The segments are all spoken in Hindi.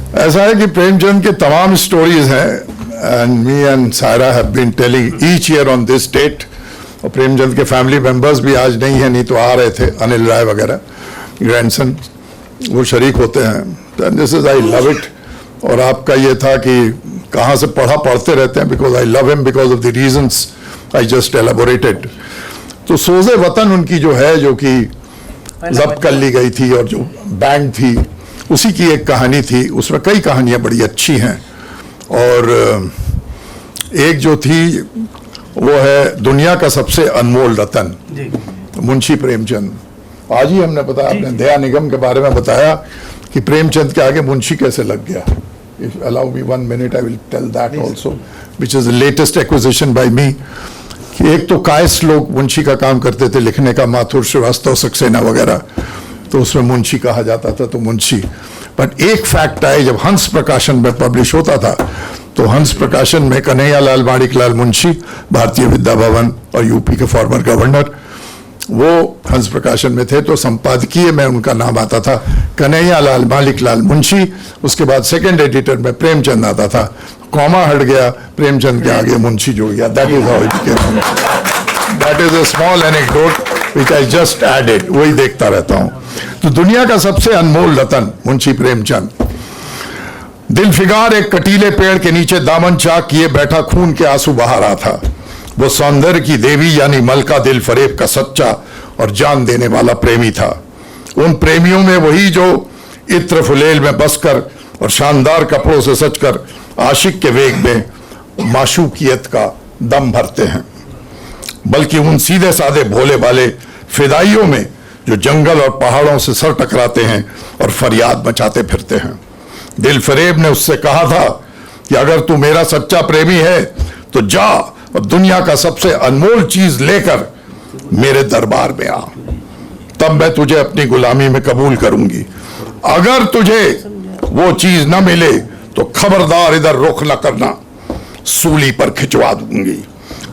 ऐसा है कि प्रेमचंद के तमाम स्टोरीज हैं and me and Saira have been telling each year on this date. और प्रेमचंद के फैमिली मेंबर्स भी आज नहीं है, नहीं तो आ रहे थे, अनिल राय वगैरह ग्रैंडसन, वो शरीक होते हैं। This is I love it. और आपका ये था कि कहाँ से पढ़ते रहते हैं, because I love him because of the reasons I just elaborated. तो सोज़े वतन उनकी जो है, जो कि जब्त कर ली गई थी, और जो बैंड थी उसी की एक कहानी थी। उसमें कई कहानियां बड़ी अच्छी हैं, और एक जो थी वो है दुनिया का सबसे अनमोल रतन, मुंशी प्रेमचंद। आज ही हमने बताया, आपने दया निगम के बारे में बताया कि प्रेमचंद के आगे मुंशी कैसे लग गया। If allow me 1 minute I will tell that also, which is the latest acquisition by me. कि एक तो कायस लोग मुंशी का काम करते थे लिखने का, माथुर श्रीवास्तव सक्सेना वगैरह, तो उसमें मुंशी कहा जाता था, तो मुंशी। बट एक फैक्ट आए, जब हंस प्रकाशन में पब्लिश होता था तो हंस प्रकाशन में कन्हैयालाल माणिकलाल मुंशी, भारतीय विद्या भवन और यूपी के फॉर्मर गवर्नर, वो हंस प्रकाशन में थे, तो संपादकीय में उनका नाम आता था कन्हैयालाल माणिकलाल मुंशी। उसके बाद सेकंड एडिटर में प्रेमचंद आता था, कॉमा हट गया, प्रेमचंद के आगे मुंशी जुड़ गया। That is how it came. That is a small anecdote which I just added, वही देखता रहता हूं। तो दुनिया का सबसे अनमोल रतन मुंशी प्रेमचंद। दिल फिगार एक कटीले पेड़ के नीचे दामन चाक किए बैठा खून के आंसू बहा रहा था। वो सौंदर्य की देवी यानी मलका दिल फरेब का सच्चा और जान देने वाला प्रेमी था। उन प्रेमियों में वही जो इत्र फुलेल में बसकर और शानदार कपड़ों से सजकर आशिक के वेग में माशूकियत का दम भरते हैं, बल्कि उन सीधे साधे भोले भाले फिदाइयों में जो जंगल और पहाड़ों से सर टकराते हैं और फरियाद मचाते फिरते हैं। दिल फरेब ने उससे कहा था कि अगर तू मेरा सच्चा प्रेमी है तो जा और दुनिया का सबसे अनमोल चीज लेकर मेरे दरबार में आ, तब मैं तुझे अपनी गुलामी में कबूल करूंगी। अगर तुझे वो चीज न मिले तो खबरदार इधर रुख न करना, सूली पर खिंचवा दूंगी।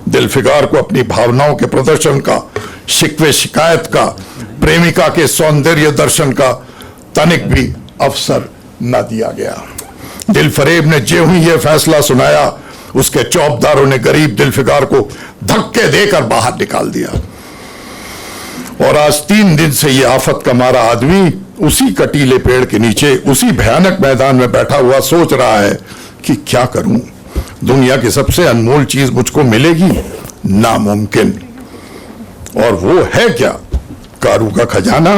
दिल फिगार को अपनी भावनाओं के प्रदर्शन का, शिकवे शिकायत का, प्रेमिका के सौंदर्य दर्शन का तनिक भी अवसर न दिया गया। दिल फरेब ने जे हुई यह फैसला सुनाया, उसके चौबदारों ने गरीब दिल फिगार को धक्के देकर बाहर निकाल दिया। और आज 3 दिन से यह आफत का मारा आदमी उसी कटीले पेड़ के नीचे, उसी भयानक मैदान में बैठा हुआ सोच रहा है कि क्या करूं, दुनिया की सबसे अनमोल चीज मुझको मिलेगी? नामुमकिन। और वो है क्या? कारू का खजाना,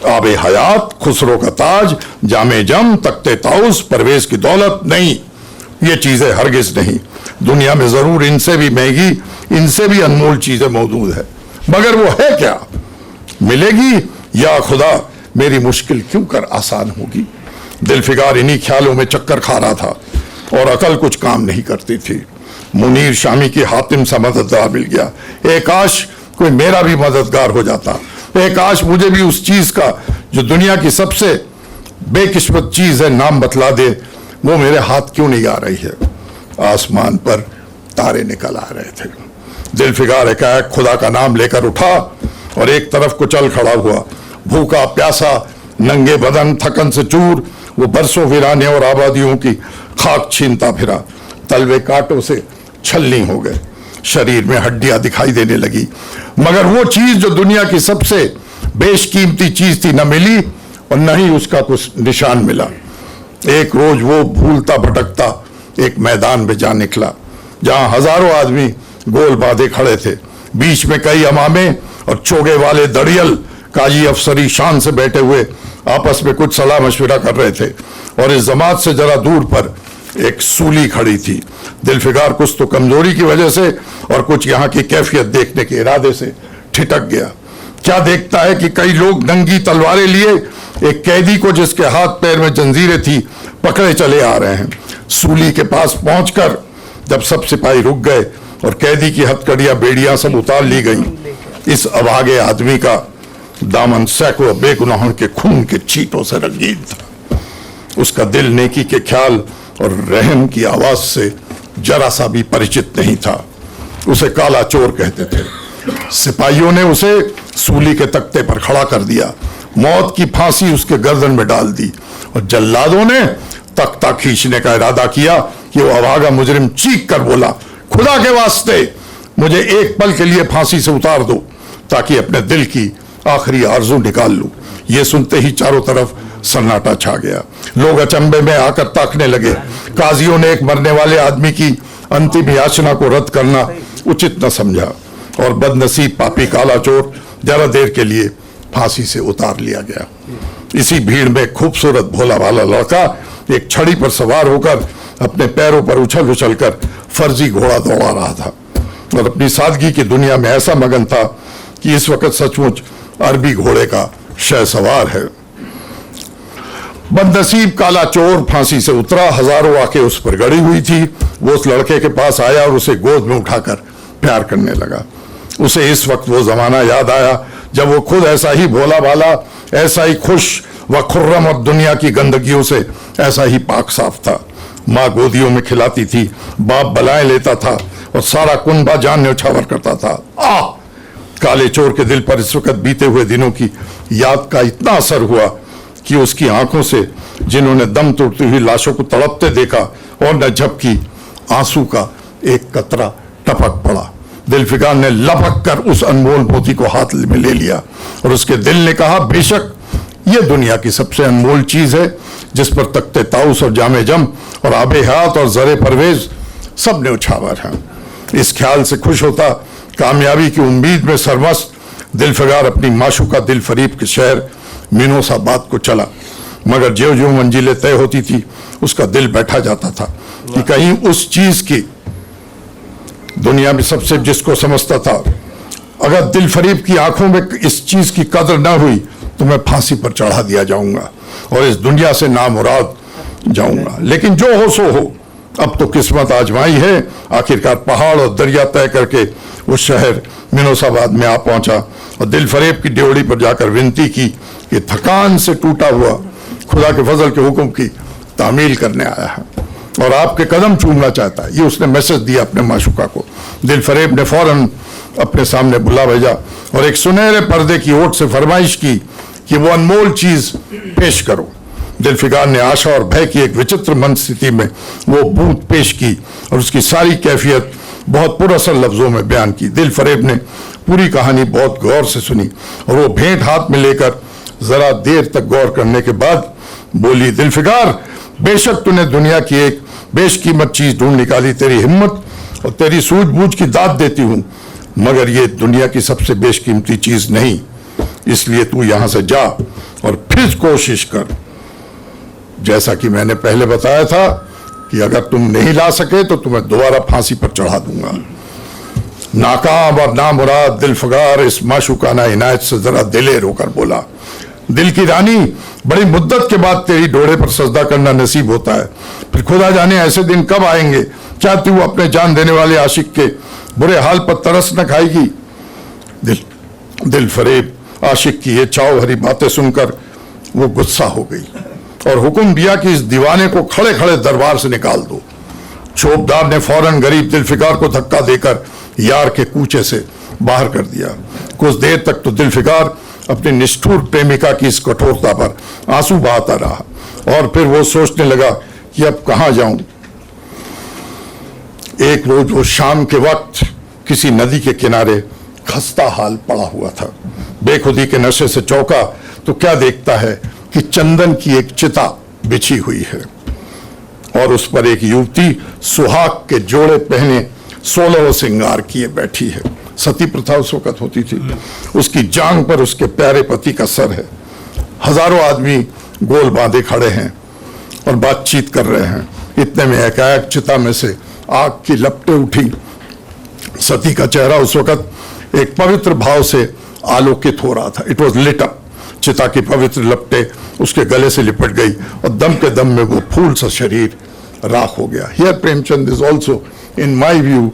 आबे हयात, खुसरो का ताज, जामे जम, तख्ते ताउस, परवेज की दौलत? नहीं, ये चीजें हरगिज नहीं। दुनिया में जरूर इनसे भी महंगी, इनसे भी अनमोल चीजें मौजूद है, मगर वो है क्या? मिलेगी या खुदा मेरी मुश्किल क्यों कर आसान होगी? दिल फिगार इन्हीं ख्यालों में चक्कर खा रहा था और अकल कुछ काम नहीं करती थी। मुनीर शामी की हातिम सा मददगार मिल गया। एक काश कोई मेरा भी मददगार हो जाता, एक काश मुझे भी उस चीज का जो दुनिया की सबसे बेकिस्मत चीज है नाम बतला दे। वो मेरे हाथ क्यों नहीं आ रही है? आसमान पर तारे निकल आ रहे थे। दिल फिगार एकाएक खुदा का नाम लेकर उठा और एक तरफ को चल खड़ा हुआ। भूखा प्यासा, नंगे बदन, थकन से चूर, वो बरसों वीराने और आबादियों की खाक छीनता फिरा। तलवे कांटों से छलनी हो गए, शरीर में हड्डियां दिखाई देने लगी, मगर वो चीज जो दुनिया की सबसे बेशकीमती चीज थी न मिली और न ही उसका कुछ निशान मिला। एक रोज वो भूलता भटकता एक मैदान में जा निकला, जहां हजारों आदमी गोल बांधे खड़े थे। बीच में कई अमामे और चोगे वाले दड़ियल काजी अफसरी शान से बैठे हुए आपस में कुछ सलाह मशविरा कर रहे थे। और इस जमात से जरा दूर पर एक सूली खड़ी थी। दिल फिगार कुछ तो कमजोरी की वजह से और कुछ यहाँ की कैफियत देखने के इरादे से ठिठक गया। क्या देखता है कि कई लोग नंगी तलवारें लिए एक कैदी को, जिसके हाथ पैर में जंजीरें थी, पकड़े चले आ रहे हैं। सूली के पास पहुंचकर जब सब सिपाही रुक गए और कैदी की हथकड़ियां, बेड़ियां सब उतार ली गई, इस अभागे आदमी का दामन सैकड़ों बेगुनाहों के खून के छींटों से रंगीन था। उसका दिल नेकी के ख्याल और रहम की आवाज से जरा सा भी परिचित नहीं था। उसे काला चोर कहते थे। सिपाहियों ने उसे सूली के तख्ते पर खड़ा कर दिया, मौत की फांसी उसके गर्दन में डाल दी और जल्लादों ने तख्ता खींचने का इरादा किया कि वो अभागा मुजरिम चीख कर बोला, खुदा के वास्ते मुझे एक पल के लिए फांसी से उतार दो ताकि अपने दिल की आखिरी आरजू निकाल लूं। यह सुनते ही चारों तरफ सन्नाटा छा गया। लोग अचंभे में आकर ताकने लगे। काजियों ने एक मरने वाले आदमी की अंतिम याचना को रद्द करना उचित न समझा और बदनसीब पापी काला चोर जरा देर के लिए फांसी से उतार लिया गया। इसी भीड़ में खूबसूरत भोला भाला लड़का एक छड़ी पर सवार होकर अपने पैरों पर उछल उछल कर फर्जी घोड़ा दौड़ा रहा था और अपनी सादगी की दुनिया में ऐसा मगन था कि इस वक्त सचमुच अरबी घोड़े का शहसवार है। बदनसीब काला चोर फांसी से उतरा। हजारों आंखें उस पर गड़ी हुई थी। वो उस लड़के के पास आया और उसे गोद में उठाकर प्यार करने लगा। उसे इस वक्त वो जमाना याद आया जब वो खुद ऐसा ही भोला भाला, ऐसा ही खुश व खुर्रम और दुनिया की गंदगियों से ऐसा ही पाक साफ था। माँ गोदियों में खिलाती थी, बाप बलाएं लेता था और सारा कुनबा जान न्यौछावर करता था। काले चोर के दिल पर इस वक्त बीते हुए दिनों की याद का इतना असर हुआ कि उसकी आंखों से जिन्होंने दम तोड़ती हुई लाशों को तड़पते देखा और न झपकी, आंसू का एक कतरा टपक पड़ा। दिलफिकार ने लपक कर उस अनमोल मोती को हाथ में ले लिया और उसके दिल ने कहा, बेशक ये दुनिया की सबसे अनमोल चीज है जिस पर तख्ते ताउस और जामे जम और आबे हयात और जरे परवेज सब न्यौछावर हैं। इस ख्याल से खुश होता, कामयाबी की उम्मीद में सरमस्त, दिलफिकार अपनी माशूका दिल फरीब के शहर मीनोसाबाद को चला। मगर ज्यों ज्यों मंजिलें तय होती थी उसका दिल बैठा जाता था कि कहीं उस चीज की दुनिया में सबसे जिसको समझता था, अगर दिल फरीब की आंखों में इस चीज की कदर ना हुई तो मैं फांसी पर चढ़ा दिया जाऊंगा और इस दुनिया से नामुराद जाऊंगा। लेकिन जो हो सो हो, अब तो किस्मत आजमाई है। आखिरकार पहाड़ और दरिया तय करके वो शहर मीनोसाबाद में आ पहुंचा और दिल फरेब की ड्योढ़ी पर जाकर विनती की कि थकान से टूटा हुआ खुदा के फजल के हुक्म की तामील करने आया है और आपके कदम चूमना चाहता है। ये उसने मैसेज दिया अपने माशूका को। दिल फरेब ने फौरन अपने सामने बुला भेजा और एक सुनहरे पर्दे की ओट से फरमाइश की कि वो अनमोल चीज पेश करो। दिलफिकार ने आशा और भय की एक विचित्र मन स्थिति में वो बूंद पेश की और उसकी सारी कैफियत बहुत पुरअसर लफ्जों में बयान की। दिल फरेब ने पूरी कहानी बहुत गौर से सुनी और वो भेंट हाथ में लेकर जरा देर तक गौर करने के बाद बोली, दिलफिकार, बेशक तूने दुनिया की एक बेशकीमत चीज ढूंढ निकाली। तेरी हिम्मत और तेरी सूझबूझ की दाद देती हूं, मगर ये दुनिया की सबसे बेशकीमती चीज नहीं। इसलिए तू यहां से जा और फिर कोशिश कर। जैसा कि मैंने पहले बताया था कि अगर तुम नहीं ला सके तो तुम्हें दोबारा फांसी पर चढ़ा दूंगा। नाकाम और नामुराद दिलफिकार इस माशूकाना इनायत से जरा दिलेर होकर बोला, दिल की रानी, बड़ी मुद्दत के बाद तेरी डोरे पर सजदा करना नसीब होता है। फिर खुदा जाने ऐसे दिन कब आएंगे, क्या तू अपने जान देने वाले आशिक के बुरे हाल पर तरस न खाएगी। दिल फरेब आशिक की ये चाव भरी बातें सुनकर वो गुस्सा हो गई और हुक्म दिया कि इस दीवाने को खड़े खड़े दरबार से निकाल दो। चौबदार ने फौरन गरीब दिलफिकार को धक्का देकर यार के कूचे से बाहर कर दिया। कुछ देर तक तो दिलफिकार अपनी निष्ठुर प्रेमिका की इस कठोरता पर आंसू बहाता रहा और फिर वो सोचने लगा कि अब कहां जाऊं। एक रोज वो शाम के वक्त किसी नदी के किनारे खस्ता हाल पड़ा हुआ था। बेखुदी के नशे से चौंका तो क्या देखता है कि चंदन की एक चिता बिछी हुई है और उस पर एक युवती सुहाग के जोड़े पहने 16 श्रृंगार किए बैठी है। सती प्रथा उस वक्त होती थी। उसकी जांग पर उसके प्यारे पति का सर है। हजारों आदमी गोल बांधे खड़े हैं और बातचीत कर रहे हैं। इतने में एकाएक चिता में से आग की लपटें उठी। सती का चेहरा उस वक्त एक पवित्र भाव से आलोकित हो रहा था। It was lit up. चिता की पवित्र लपटें उसके गले से लिपट गई और दम के दम में वो फूल सा शरीर राख हो गया। Here Premchand is also in my view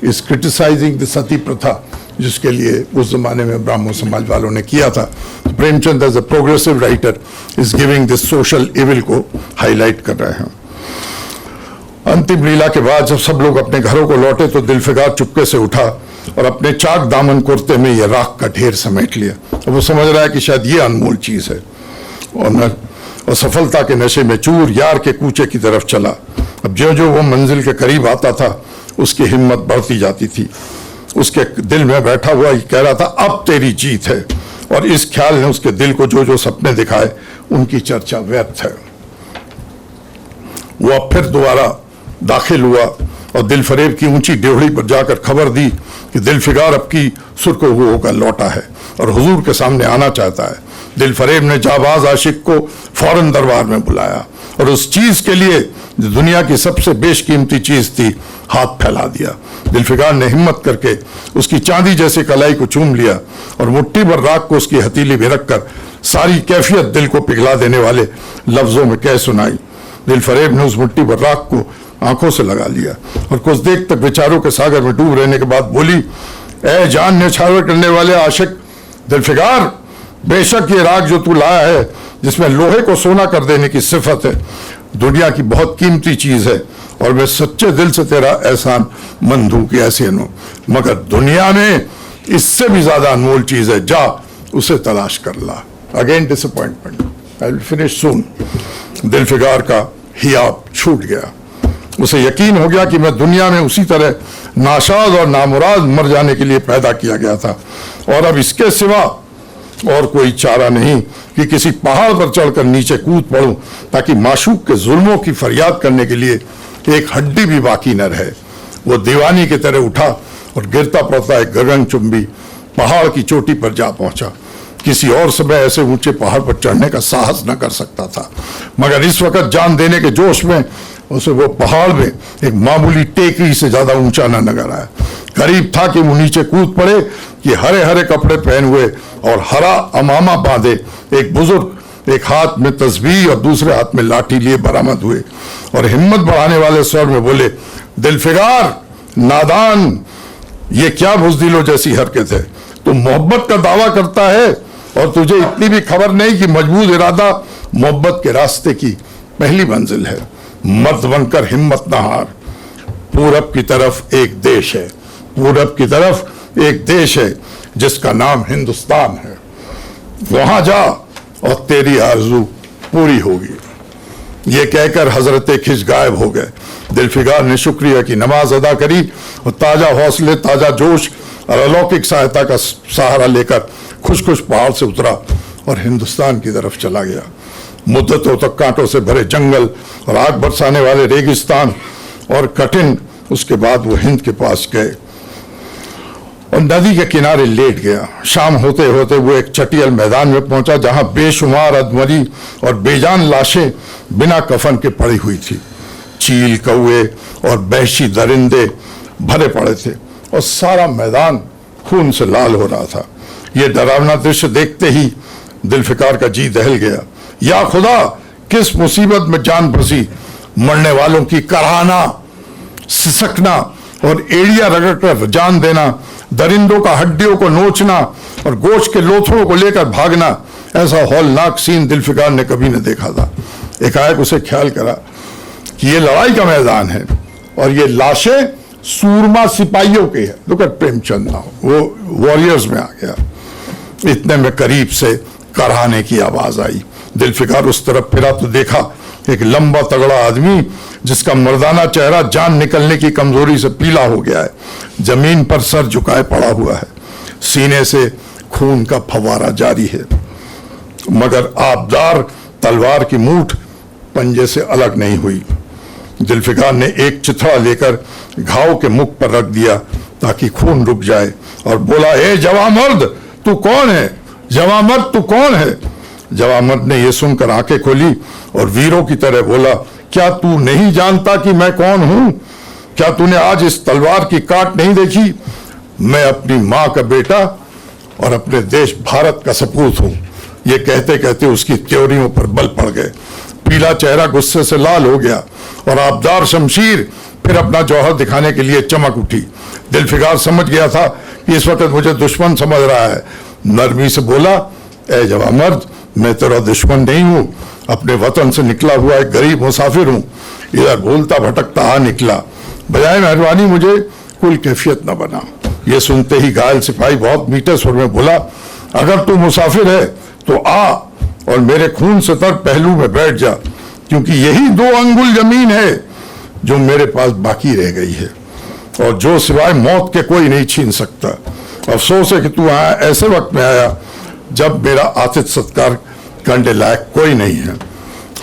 is criticising the sati pratha, जिसके लिए उस जमाने में ब्राह्मण समाज वालों ने किया था। Premchand as a progressive writer is giving this social evil को हाईलाइट कर रहे हैं। अंतिम लीला के बाद जब सब लोग अपने घरों को लौटे तो दिलफिकार चुपके से उठा और अपने चाक दामन कुर्ते में यह राख का ढेर समेट लिया। अब वो समझ रहा है कि शायद ये अनमोल चीज है और सफलता के नशे में चूर यार के कूचे की तरफ चला। अब जो जो वो मंजिल के करीब आता था उसकी हिम्मत बढ़ती जाती थी। उसके दिल में बैठा हुआ ये कह रहा था अब तेरी जीत है, और इस ख्याल ने उसके दिल को जो जो सपने दिखाए उनकी चर्चा व्यर्थ है। वो अब फिर दोबारा दाखिल हुआ और दिलफरेब की ऊंची ड्योढ़ी पर जाकर खबर दी कि दिलफिगार अब की सुर्खो होकर लौटा है और हुजूर के सामने आना चाहता है। दिलफरेब ने जाबाज आशिक को फौरन दरबार में बुलाया और उस चीज के लिए जो दुनिया की सबसे बेशकीमती चीज थी हाथ फैला दिया। दिलफिगार ने हिम्मत करके उसकी चांदी जैसी कलाई को चूम लिया और मुट्ठी भर राख को उसकी हथेली में रखकर सारी कैफियत दिल को पिघला देने वाले लफ्जों में कह सुनाई। दिलफरेब ने उस मुट्ठी भर राख को आंखों से लगा लिया और कुछ देर तक विचारों के सागर में डूब रहने के बाद बोली, ए जान न्यौछावर करने वाले आशिक दिलफिगार, बेशक ये राग जो तू लाया है जिसमें लोहे को सोना कर देने की सिफत है, दुनिया की बहुत कीमती चीज है और मैं सच्चे दिल से तेरा एहसान मंद हूं कि ऐसे नो, मगर दुनिया में इससे भी ज्यादा अनमोल चीज है, जा उसे तलाश कर ला। Again disappointment, I will finish soon. Dilfigar का हियाब छूट गया। उसे यकीन हो गया कि मैं दुनिया में उसी तरह नाशाद और नामुराद मर जाने के लिए पैदा किया गया था और अब इसके सिवा और कोई चारा नहीं कि किसी पहाड़ पर चढ़कर नीचे कूद पड़ूं ताकि माशूक के जुल्मों की फरियाद करने के लिए एक हड्डी भी बाकी न रहे। वो दीवानी की तरह उठा और गिरता पड़ता एक गगनचुंबी पहाड़ की चोटी पर जा पहुंचा। किसी और समय ऐसे ऊंचे पहाड़ पर चढ़ने का साहस न कर सकता था, मगर इस वक्त जान देने के जोश में उसे वो पहाड़ में एक मामूली टेकरी से ज्यादा ऊंचा न नजर आया। करीब था कि वो नीचे कूद पड़े कि हरे हरे कपड़े पहने हुए और हरा अमामा बांधे एक बुजुर्ग एक हाथ में तस्बीह और दूसरे हाथ में लाठी लिए बरामद हुए और हिम्मत बढ़ाने वाले स्वर में बोले, दिलफिगार नादान, ये क्या बुज़दिलों जैसी हरकत है? तू मोहब्बत का दावा करता है और तुझे इतनी भी खबर नहीं कि मजबूत इरादा मोहब्बत के रास्ते की पहली मंजिल है। मर्द बनकर हिम्मत न हार। पूरब की तरफ एक देश है, पूरब की तरफ एक देश है जिसका नाम हिंदुस्तान है। वहां जा और तेरी आरज़ू पूरी होगी। ये कहकर हजरत खिज गायब हो गए। दिलफिगार ने शुक्रिया की नमाज अदा करी और ताजा हौसले, ताजा जोश और अलौकिक सहायता का सहारा लेकर खुश खुश पहाड़ से उतरा और हिंदुस्तान की तरफ चला गया। मुद्दतों तक कांटों से भरे जंगल और आग बरसाने वाले रेगिस्तान और कठिन, उसके बाद वो हिंद के पास गए और नदी के किनारे लेट गया। शाम होते होते वो एक चटियल मैदान में पहुंचा जहां बेशुमार अधमरी और बेजान लाशें बिना कफन के पड़ी हुई थी। चील, कौए और वहशी दरिंदे भरे पड़े थे और सारा मैदान खून से लाल हो रहा था। ये डरावना दृश्य देखते ही दिलफिकार का जी दहल गया। या खुदा, किस मुसीबत में जान फंसी। मरने वालों की कराहना, सिसकना और एड़िया रगड़कर जान देना, दरिंदों का हड्डियों को नोचना और गोश्त के लोथड़ों को लेकर भागना, ऐसा हौलनाक सीन दिलफिकार ने कभी न देखा था। एकाएक उसे ख्याल करा कि ये लड़ाई का मैदान है और ये लाशें सूरमा सिपाहियों के हैं। लुक एट प्रेमचंद नाउ, वो वॉरियर्स में आ गया। इतने में करीब से कराहने की आवाज आई। दिलफिकार उस तरफ फिरा तो देखा एक लंबा तगड़ा आदमी जिसका मर्दाना चेहरा जान निकलने की कमजोरी से पीला हो गया है, जमीन पर सर झुकाए पड़ा हुआ है। सीने से खून का फवारा जारी है, मगर आबदार तलवार की मूठ पंजे से अलग नहीं हुई। दिलफिकार ने एक चिथड़ा लेकर घाव के मुख पर रख दिया ताकि खून रुक जाए और बोला, ए जवामर्द, तू कौन है? जवामर्द, तू कौन है? जवामर्द ने यह सुनकर आंखें खोली और वीरों की तरह बोला, क्या तू नहीं जानता कि मैं कौन हूं? क्या तूने आज इस तलवार की काट नहीं देखी? मैं अपनी मां का बेटा और अपने देश भारत का सपूत हूं। ये कहते कहते उसकी त्योरियों पर बल पड़ गए। पीला चेहरा गुस्से से लाल हो गया और आबदार शमशीर फिर अपना जौहर दिखाने के लिए चमक उठी। दिलफिकार समझ गया था कि इस वक्त मुझे दुश्मन समझ रहा है। नरमी से बोला, ए जवामर्द, मैं तेरा दुश्मन नहीं हूं, अपने वतन से निकला हुआ एक गरीब मुसाफिर हूं। इधर भूलता भटकता आ निकला, बजाय मेहरबानी मुझे कुल कैफियत न बना। ये सुनते ही घायल सिपाही बहुत मीठे स्वर में बोला, अगर तू मुसाफिर है तो आ और मेरे खून से तर पहलू में बैठ जा, क्योंकि यही 2 अंगुल जमीन है जो मेरे पास बाकी रह गई है, और जो सिवाय मौत के कोई नहीं छीन सकता। अफसोस है कि तू आया ऐसे वक्त में आया जब मेरा आतिथ्य सत्कार करने लायक कोई नहीं है।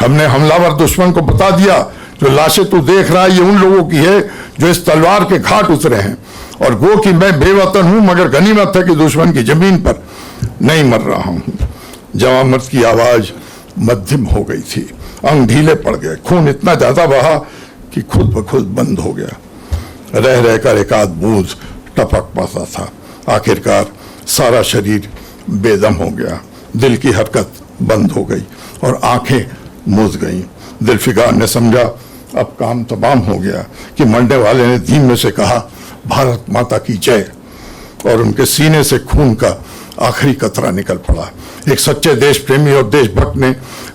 हमने हमलावर दुश्मन को बता दिया, जो लाशें तू देख रहा है ये उन लोगों की है जो इस तलवार के घाट उतरे हैं, और गो कि मैं बेवतन हूं, मगर गनीमत है कि दुश्मन की जमीन पर नहीं मर रहा हूं। जवां मर्द की आवाज मध्यम हो गई थी, अंग ढीले पड़ गए, खून इतना ज्यादा बहा कि खुद ब खुद बंद हो गया। रह रहकर एक आध बूंद टपक पड़ता था। आखिरकार सारा शरीर बेदम हो गया, दिल की हरकत बंद हो गई और आंखें मूंद गईं। दिलफिकार ने समझा अब काम तमाम हो गया कि मरने वाले ने धीमे से कहा, भारत माता की जय, और उनके सीने से खून का आखिरी कतरा निकल पड़ा। एक सच्चे देश प्रेमी और देशभक्त ने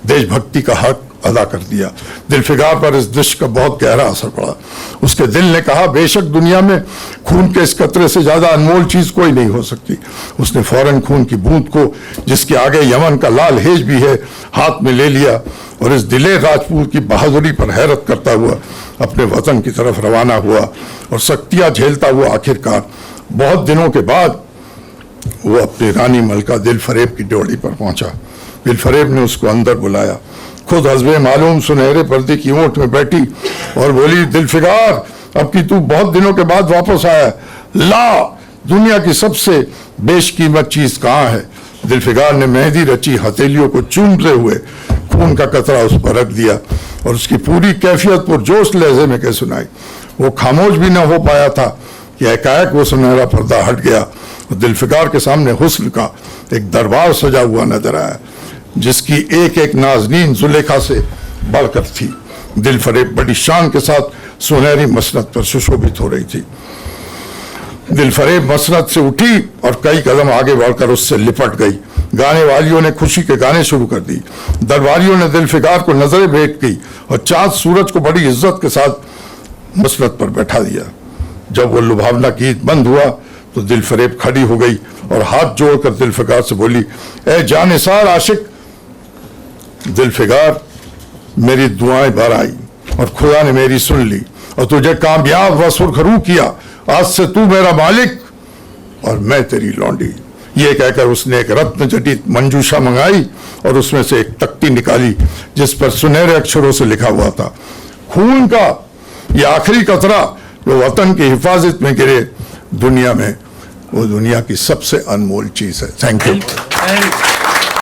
देशभक्ति का हक अदा कर दिया। दिलफिकार पर इस दृश्य का बहुत गहरा असर पड़ा। उसके दिल ने कहा, बेशक दुनिया में खून के इस कतरे से ज्यादा अनमोल चीज कोई नहीं हो सकती। उसने फौरन खून की बूंद को, जिसके आगे यमन का लाल हेज भी है, हाथ में ले लिया और इस दिलेर राजपूत की बहादुरी पर हैरत करता हुआ अपने वतन की तरफ रवाना हुआ। और सख्तियां झेलता हुआ आखिरकार बहुत दिनों के बाद वो अपनी रानी मलका दिलफरेब की ड्योढ़ी पर पहुंचा। दिलफरेब ने उसको अंदर बुलाया, खुद हस्बे मालूम सुनहरे पर्दे की ऊंट में बैठी और बोली, दिलफिकार अब की तू बहुत दिनों के बाद वापस आया, ला दुनिया की सबसे बेशकीमत चीज कहाँ है। दिलफिकार ने मेहंदी रची हथेलियों को चूमते हुए खून का कतरा उस पर रख दिया और उसकी पूरी कैफियत पुरजोश लहजे में कह सुनाई। वो खामोश भी न हो पाया था कि एकाएक वो सुनहरा पर्दा हट गया और दिलफिकार के सामने हुस्न का एक दरबार सजा हुआ नजर आया, जिसकी एक एक नाज़नीन जुलेखा से बढ़कर थी। दिलफरेब बड़ी शान के साथ सुनहरी मसनद पर सुशोभित हो रही थी। दिलफरेब मसनद से उठी और कई कदम आगे बढ़कर उससे लिपट गई। गाने वालियों ने खुशी के गाने शुरू कर दी। दरबारियों ने दिलफिकार को नजरें भेंट की और चांद सूरज को बड़ी इज्जत के साथ मसनद पर बैठा दिया। जब वो लुभावना गीत बंद हुआ तो दिलफरेब खड़ी हो गई और हाथ जोड़कर दिलफिकार से बोली, ए जानिसार आशिक। दिलफिकार, मेरी दुआएं भर आई और खुदा ने मेरी सुन ली और तुझे कामयाब व सुरखरू किया। आज से तू मेरा मालिक और मैं तेरी लौंडी। ये कहकर उसने एक रत्न जटित मंजूषा मंगाई और उसमें से एक तख्ती निकाली जिस पर सुनहरे अक्षरों से लिखा हुआ था, खून का ये आखिरी कतरा जो वतन की हिफाजत में गिरे, दुनिया में वो दुनिया की सबसे अनमोल चीज है। Thank you.